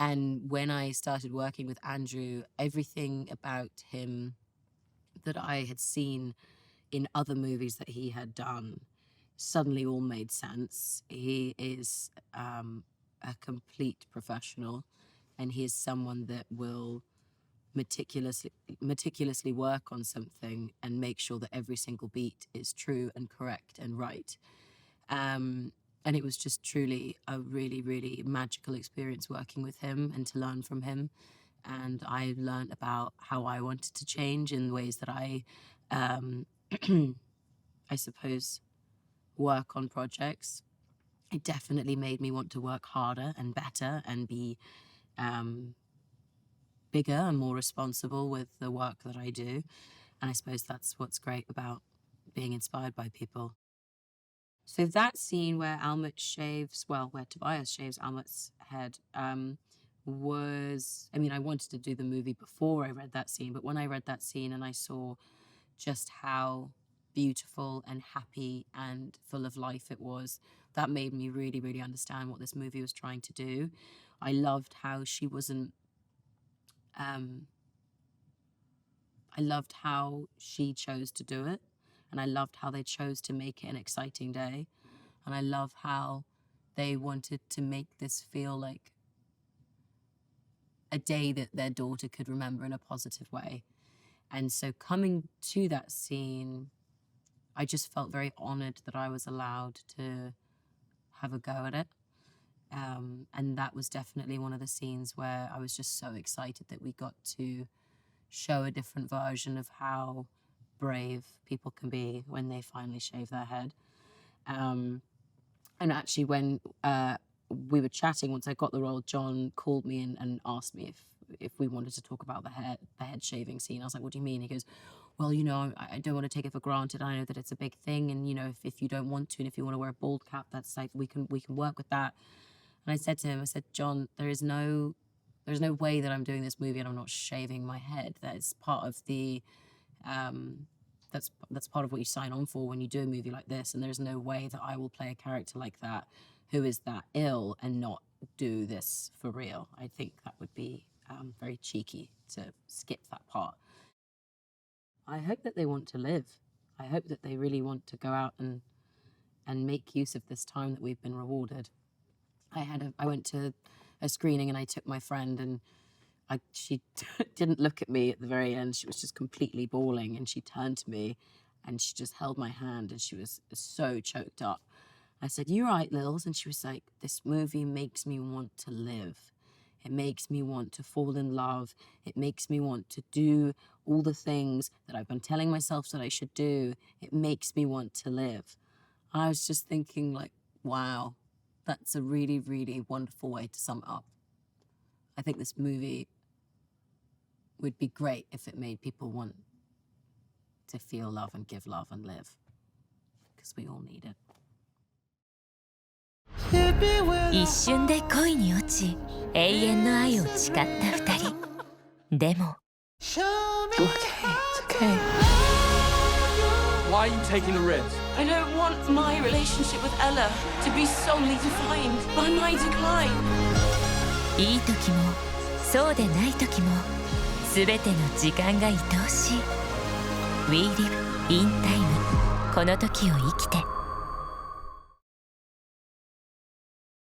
And when I started working with Andrew, everything about him that I had seen in other movies that he had done suddenly all made sense. He is a complete professional, and he is someone that will meticulously work on something and make sure that every single beat is true and correct and right. And it was just truly a really, really magical experience working with him and to learn from him. And I learned about how I wanted to change in ways that I suppose, work on projects. It definitely made me want to work harder and better and be bigger and more responsible with the work that I do. And I suppose that's what's great about being inspired by people. So that scene where where Tobias shaves Almut's head was, I mean, I wanted to do the movie before I read that scene, but when I read that scene and I saw just how beautiful and happy and full of life it was, that made me really, really understand what this movie was trying to do. I loved how she wasn't, I loved how she chose to do it. And I loved how they chose to make it an exciting day. And I love how they wanted to make this feel like a day that their daughter could remember in a positive way. And so coming to that scene, I just felt very honored that I was allowed to have a go at it. And that was definitely one of the scenes where I was just so excited that we got to show a different version of how brave people can be when they finally shave their head. And actually when we were chatting, once I got the role, John called me and asked me if we wanted to talk about the head shaving scene. I was like, what do you mean? He goes, well, you know, I don't want to take it for granted. I know that it's a big thing, and you know, if you don't want to, and if you want to wear a bald cap, that's like we can work with that. And I said to him, I said, John, there's no way that I'm doing this movie and I'm not shaving my head. That is part of the that's part of what you sign on for when you do a movie like this. And there's no way that I will play a character like that who is that ill and not do this for real. I think that would be very cheeky to skip that part. I hope that they want to live. I hope that they really want to go out and make use of this time that we've been rewarded. I went to a screening and I took my friend, and she didn't look at me at the very end. She was just completely bawling, and she turned to me and she just held my hand and she was so choked up. I said, "You right, Lils?" And she was like, "This movie makes me want to live. It makes me want to fall in love. It makes me want to do all the things that I've been telling myself that I should do. It makes me want to live." I was just thinking like, wow, that's a really, really wonderful way to sum it up. I think this movie would be great if it made people want to feel love and give love and live, because we all need it. 一瞬で恋に落ち永遠の愛を誓った二人でも It's okay. Why are you taking the risk? I don't want my relationship with Ella to be solely defined by my decline. いい時もそうでない時も全ての時間が愛おしい We live in time この時を生きて